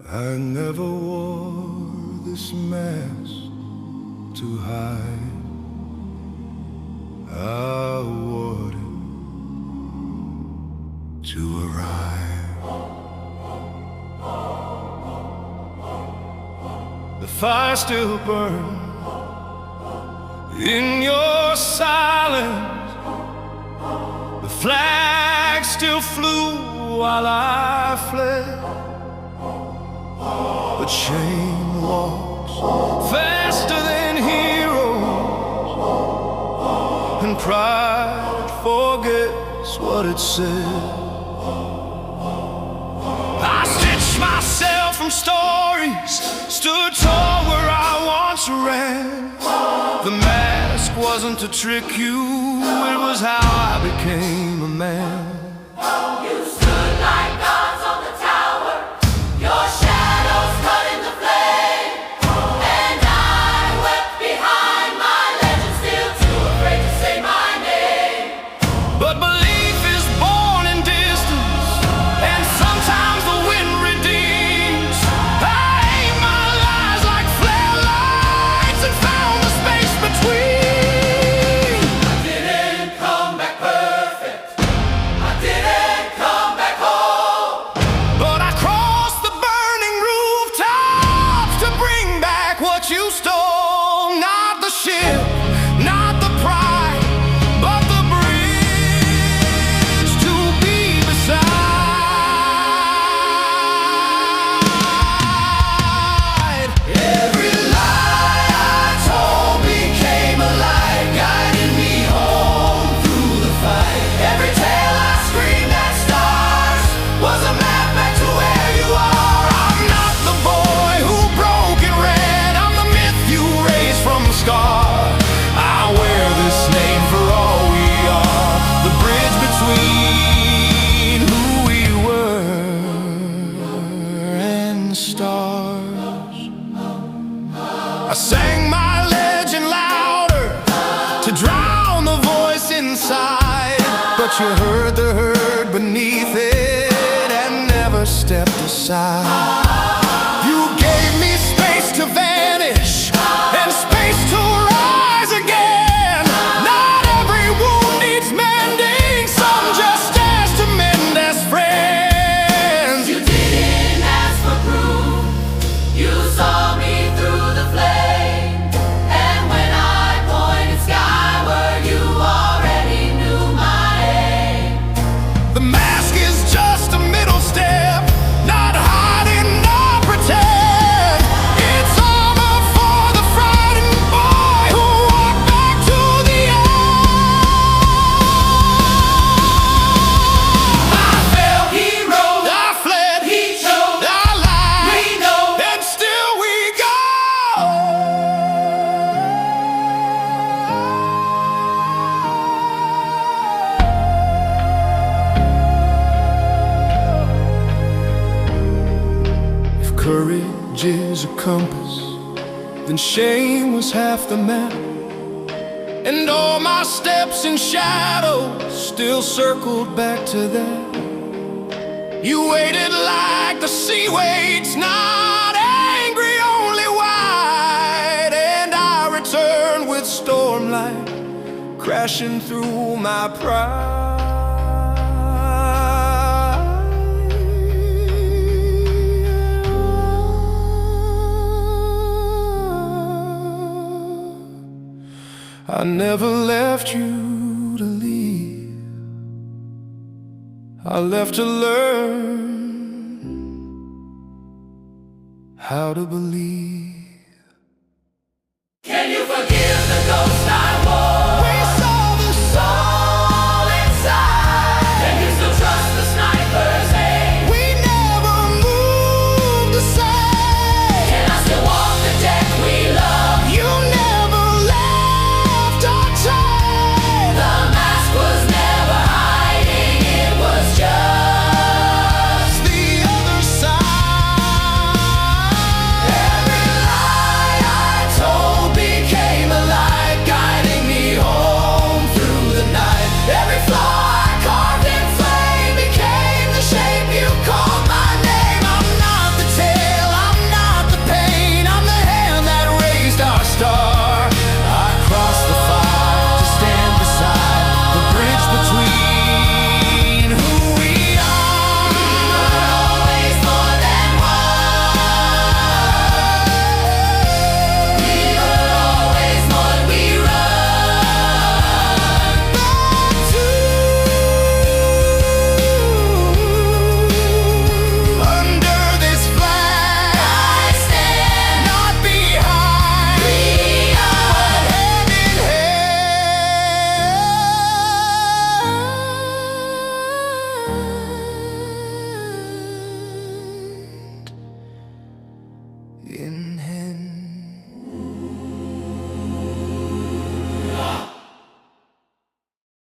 I never wore this mask to hide. I wore it to arrive. The fire still burned in your silence. The flag still flew while I fled. But shame walks faster than heroes, and pride forgets what it said. I stitched myself from stories, stood tall where I once ran. The mask wasn't to trick you, it was how I became a man. You stood like gods on the tower, your shadows cut in the flame, and I wept behind my legend, still too afraid to say my name. But belief is born in distance, and sometimes the wind redeems. I aimed my lies like flare lights and found the space between. I didn't come back perfect, I didn't come back home, But I crossed the burning rooftops to bring back what you stole. Not the ship, not the pride, but the bridge to be beside. Every lie I told became a light, guiding me home through the fight. Every tale I screamed at stars was a map back to where you are. I'm not the boy who broke and ran, I'm the myth you raised from the scar. I wear this name for all we are, the bridge between who we were and stars. I sang my legend louder to drown the voice inside, but you heard the herd beneath it and never stepped aside. You gave me space to vanish and space to rise again. Not every wound needs mending, some just ask to mend as friends. you didn't ask for proof, you saw me through the flame, and when I pointed skyward, you already knew my aim. The mask is just a middle step, not hiding nor pretend. It's armor for the frightened boy who walked back to the end. I fell, He rose, I fled, he chose, I lied, we know. and still we go. If courage is a compass, then shame was half the map. And all my steps in shadows still circled back to that. You waited like the sea waits, not angry, only wide. And I returned with stormlight crashing through my pride. I never left you to leave, I left to learn how to believe.